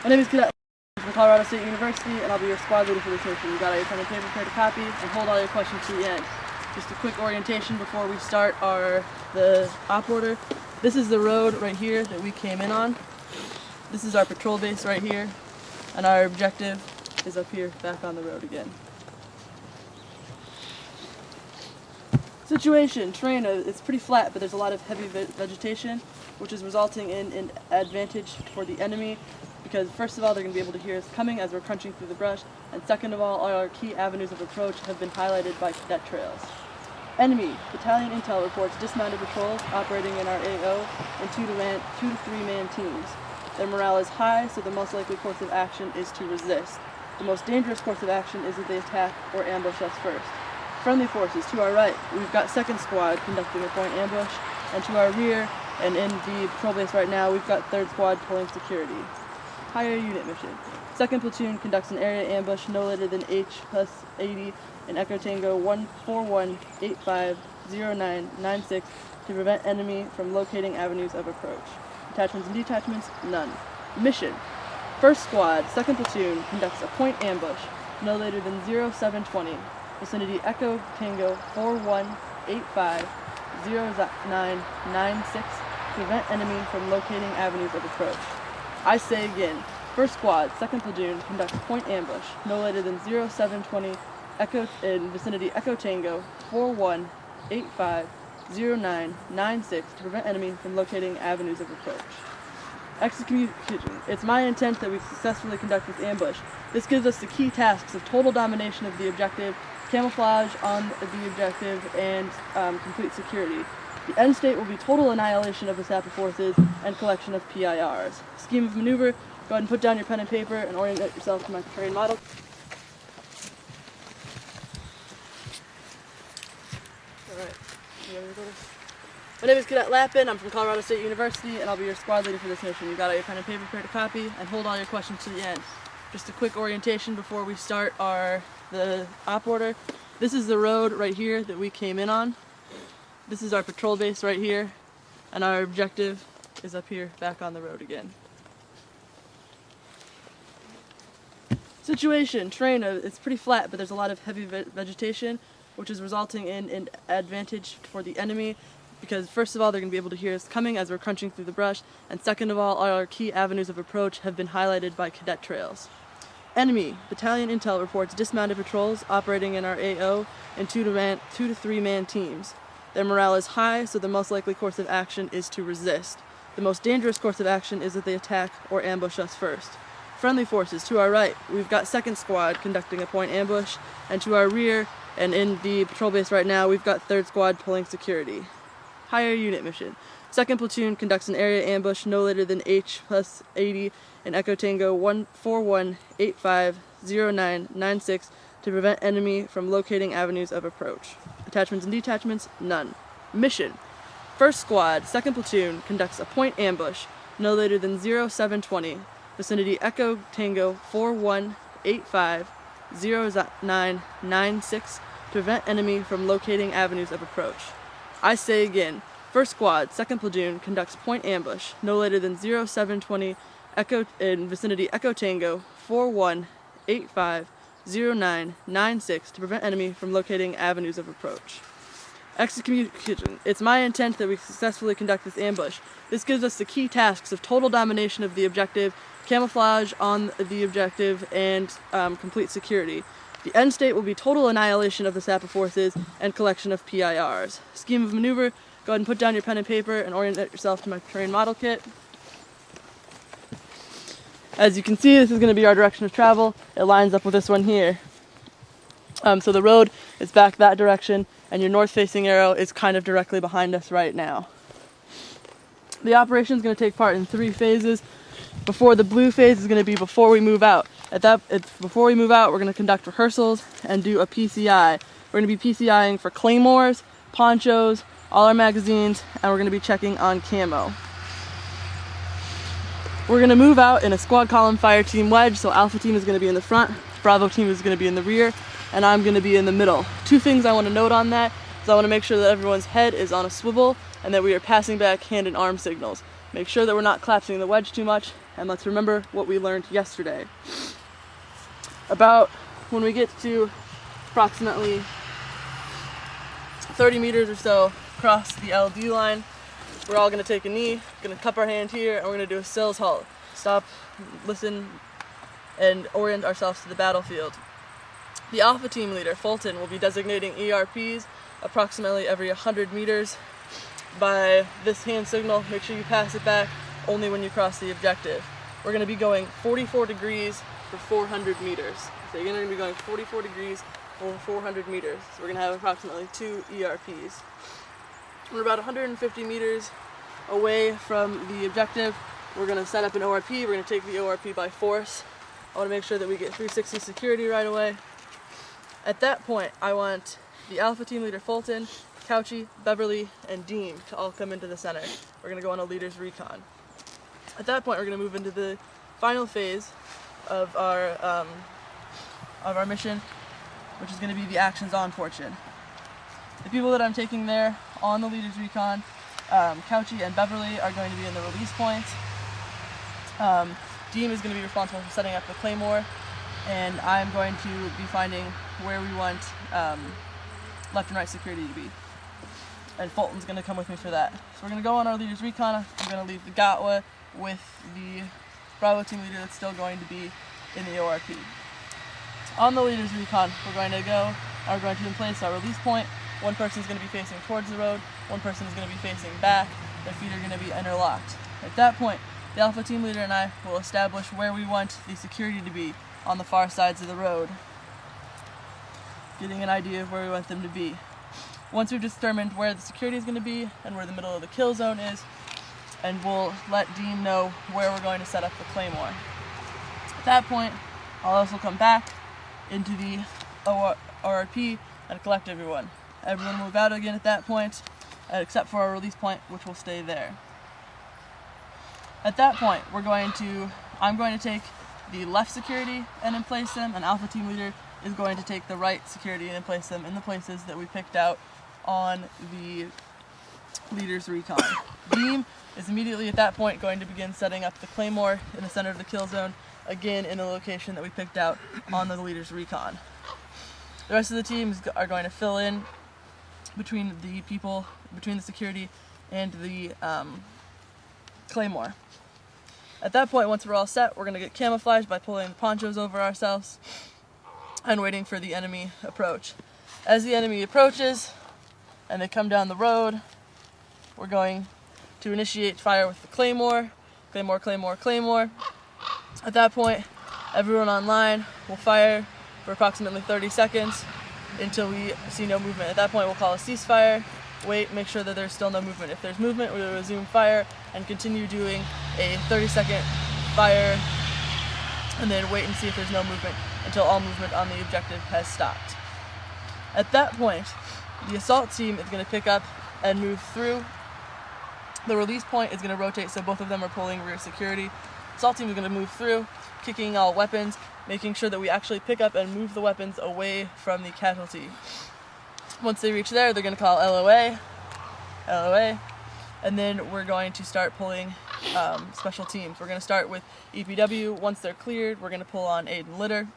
My name is Cadet A OPORD from Colorado State University, and I'll be your squad leader for this mission. You got all your pen and paper prepared to copy, and hold all your questions to the end. Just a quick orientation before we start the op order. This is the road right here that we came in on. This is our patrol base right here, and our objective is up here, back on the road again. Situation, terrain, it's pretty flat, but there's a lot of heavy vegetation, which is resulting in an advantage for the enemy, because first of all, they're going to be able to hear us coming as we're crunching through the brush, and second of all our key avenues of approach have been highlighted by cadet trails. Enemy battalion intel reports dismounted patrols operating in our AO in 2 to 3 man teams. Their morale is high, so the most likely course of action is to resist. The most dangerous course of action is that they attack or ambush us first. Friendly forces, to our right, we've got 2nd Squad conducting a point ambush, and to our rear, and in the patrol base right now, we've got 3rd Squad pulling security. Higher unit mission. 2nd Platoon conducts an area ambush no later than H+80 in Echo Tango 141850996 to prevent enemy from locating avenues of approach. Attachments and detachments, none. Mission. 1st Squad, 2nd Platoon conducts a point ambush no later than 0720. Vicinity Echo Tango 41850996 to prevent enemy from locating avenues of approach. I say again, 1st Squad, 2nd Platoon conducts point ambush no later than 0720 Echo in vicinity Echo Tango 41850996 to prevent enemy from locating avenues of approach. Execution. It's my intent that we successfully conduct this ambush. This gives us the key tasks of total domination of the objective, camouflage on the objective, and complete security. The end state will be total annihilation of the SAPA forces and collection of PIRs. Scheme of maneuver, go ahead and put down your pen and paper and orient yourself to my terrain model. Alright, you ready to go? My name is Cadet Lappin, I'm from Colorado State University, and I'll be your squad leader for this mission. You got all your pen and paper prepared to copy, and hold all your questions to the end. Just a quick orientation before we start the op order. This is the road right here that we came in on. This is our patrol base right here, and our objective is up here, back on the road again. Situation, terrain, it's pretty flat, but there's a lot of heavy vegetation, which is resulting in an advantage for the enemy, because first of all, they're going to be able to hear us coming as we're crunching through the brush, and second of all, our key avenues of approach have been highlighted by cadet trails. Enemy battalion intel reports dismounted patrols operating in our AO in 2 to 3 man teams. Their morale is high, so the most likely course of action is to resist. The most dangerous course of action is that they attack or ambush us first. Friendly forces, to our right, we've got 2nd Squad conducting a point ambush, and to our rear, and in the patrol base right now, we've got 3rd Squad pulling security. Higher unit mission. 2nd Platoon conducts an area ambush no later than H+80 in Echo Tango 141850996 to prevent enemy from locating avenues of approach. Attachments and detachments, none. Mission. 1st Squad, 2nd Platoon conducts a point ambush no later than 0720. Vicinity Echo Tango 41850996 to prevent enemy from locating avenues of approach. I say again, 1st Squad, 2nd Platoon conducts point ambush no later than 0720 Echo in vicinity Echo Tango 41850996 to prevent enemy from locating avenues of approach. Execution. It's my intent that we successfully conduct this ambush. This gives us the key tasks of total domination of the objective, camouflage on the objective, and complete security. The end state will be total annihilation of the SAPA forces and collection of PIRs. Scheme of maneuver, go ahead and put down your pen and paper and orient yourself to my terrain model kit. As you can see, this is going to be our direction of travel. It lines up with this one here. So the road is back that direction, and your north-facing arrow is kind of directly behind us right now. The operation is going to take part in 3 phases. The blue phase is going to be before we move out. Before we move out, we're going to conduct rehearsals and do a PCI. We're going to be PCIing for claymores, ponchos, all our magazines, and we're going to be checking on camo. We're going to move out in a squad column fire team wedge, so Alpha team is going to be in the front, Bravo team is going to be in the rear, and I'm going to be in the middle. 2 things I want to note on that is I want to make sure that everyone's head is on a swivel and that we are passing back hand and arm signals. Make sure that we're not collapsing the wedge too much, and let's remember what we learned yesterday. About when we get to approximately 30 meters or so across the LD line, we're all going to take a knee, going to cup our hand here, and we're going to do a Sills halt. Stop, listen, and orient ourselves to the battlefield. The Alpha Team leader, Fulton, will be designating ERPs approximately every 100 meters. By this hand signal, make sure you pass it back only when you cross the objective. We're going to be going 44 degrees for 400 meters. So you're going to be going 44 degrees over 400 meters. So we're going to have approximately 2 ERPs. We're about 150 meters away from the objective. We're going to set up an ORP. We're going to take the ORP by force. I want to make sure that we get 360 security right away. At that point, I want the Alpha Team leader Fulton, Couchy, Beverly, and Deem to all come into the center. We're going to go on a leader's recon. At that point, we're going to move into the final phase of our mission, which is going to be the actions on fortune. The people that I'm taking there on the leader's recon, Couchy and Beverly, are going to be in the release points. Deem is going to be responsible for setting up the Claymore, and I'm going to be finding where we want left and right security to be. And Fulton's going to come with me for that. So we're going to go on our leader's recon. I'm going to leave the Gatwa with the Bravo team leader that's still going to be in the ORP. On the leader's recon, we're going to in place our release point. One person is going to be facing towards the road, one person is going to be facing back, their feet are going to be interlocked. At that point, the Alpha Team leader and I will establish where we want the security to be on the far sides of the road, getting an idea of where we want them to be. Once we've determined where the security is going to be and where the middle of the kill zone is, and we'll let Dean know where we're going to set up the Claymore. At that point, I'll also come back into the ORP and collect everyone. Everyone will move out again at that point, except for our release point, which will stay there. At that point, I'm going to take the left security and in place them, and Alpha Team leader is going to take the right security and in place them in the places that we picked out on the leader's recon. Beam is immediately at that point going to begin setting up the Claymore in the center of the kill zone, again in the location that we picked out on the leader's recon. The rest of the teams are going to fill in between the security and the Claymore. At that point, once we're all set, we're going to get camouflaged by pulling the ponchos over ourselves and waiting for the enemy approach. As the enemy approaches and they come down the road, we're going to initiate fire with the Claymore. Claymore, Claymore, Claymore. At that point, everyone online will fire for approximately 30 seconds until we see no movement. At that point, we'll call a ceasefire, wait, make sure that there's still no movement. If there's movement, we'll resume fire and continue doing a 30-second fire, and then wait and see if there's no movement until all movement on the objective has stopped. At that point, the assault team is going to pick up and move through. The release point is going to rotate, so both of them are pulling rear security. Assault team is going to move through, kicking all weapons, making sure that we actually pick up and move the weapons away from the casualty. Once they reach there, they're going to call LOA, and then we're going to start pulling special teams. We're going to start with EPW. Once they're cleared, we're going to pull on aid and litter,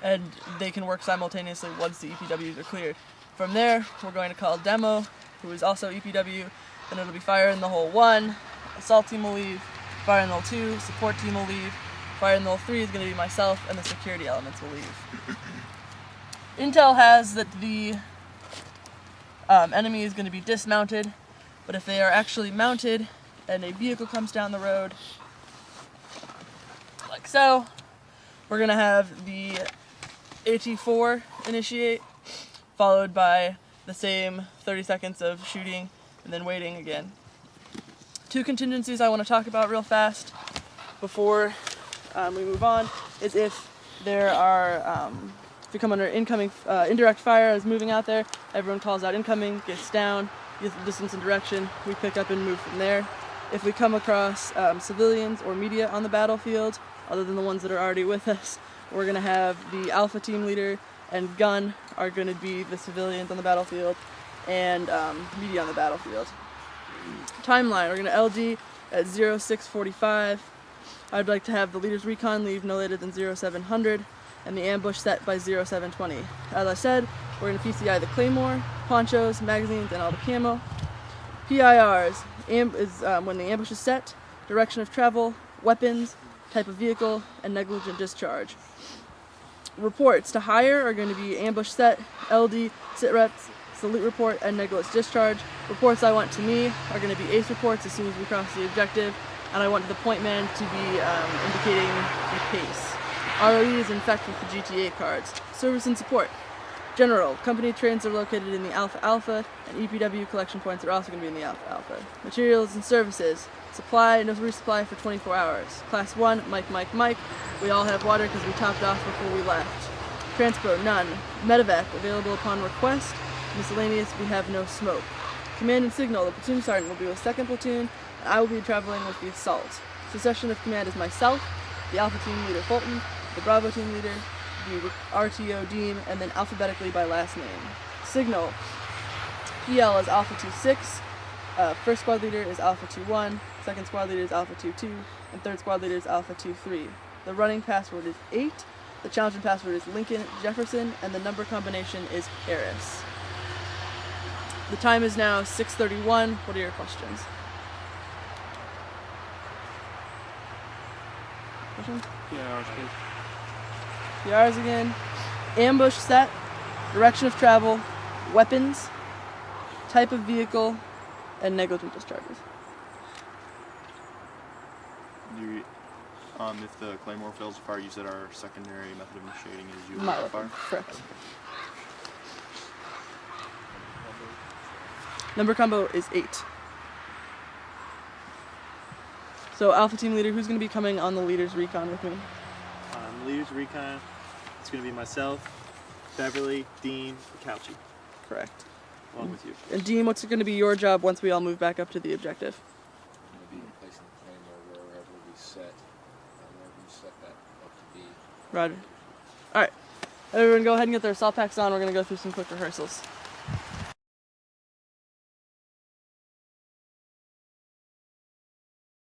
and they can work simultaneously once the EPWs are cleared. From there, we're going to call Demo, who is also EPW, and it'll be fire in the hole 1, assault team will leave, fire in the hole 2, support team will leave, fire in the hole 3 is going to be myself, and the security elements will leave. Intel has that the enemy is going to be dismounted, but if they are actually mounted and a vehicle comes down the road, like so, we're going to have the AT-4 initiate, followed by the same 30 seconds of shooting and then waiting again. 2 contingencies I want to talk about real fast before we move on is if there are, if we come under incoming indirect fire is moving out there, everyone calls out incoming, gets down, gets the distance and direction, we pick up and move from there. If we come across civilians or media on the battlefield, other than the ones that are already with us, we're going to have the Alpha Team leader and Gun are going to be the civilians on the battlefield, and media on the battlefield. Timeline, we're going to LD at 0645, I'd like to have the leader's recon leave no later than 0700 and the ambush set by 0720. As I said, we're going to PCI the claymore, ponchos, magazines, and all the camo. PIRs is when the ambush is set, direction of travel, weapons, type of vehicle, and negligent discharge. Reports to hire are going to be ambush set, LD, sit reps, salute report, and negligent discharge. Reports I want to me are going to be ace reports as soon as we cross the objective, and I want the point man to be indicating the pace. ROE is in fact with the GTA cards. Service and support. General, company trains are located in the Alpha Alpha, and EPW collection points are also going to be in the Alpha Alpha. Materials and services. Supply, no resupply for 24 hours. Class 1, Mike. We all have water because we topped off before we left. Transpo, none. Medevac, available upon request. Miscellaneous, we have no smoke. Command and signal, the platoon sergeant will be with 2nd platoon, and I will be traveling with the assault. Succession of command is myself, the Alpha team leader Fulton, the Bravo team leader, the RTO Dean, and then alphabetically by last name. Signal, PL is Alpha 26, first squad leader is Alpha 21, second squad leader is Alpha 22, and third squad leader is Alpha 23. The running password is 8, the challenging password is Lincoln Jefferson, and the number combination is Paris. The time is now 6:31. What are your questions? Questions? PRs again. Ambush set, direction of travel, weapons, type of vehicle, and negligent discharges. If the claymore fails to fire, you said our secondary method of initiating is you Mile fire? Correct. Number combo is 8. So Alpha team leader, who's going to be coming on the leader's recon with me? Leader's recon, it's going to be myself, Beverly, Dean, Couchy, Correct. along with you. And Dean, what's going to be your job once we all move back up to the objective? Be placing the claymore wherever we set that up to be. Roger. Alright. Everyone go ahead and get their assault packs on. We're going to go through some quick rehearsals.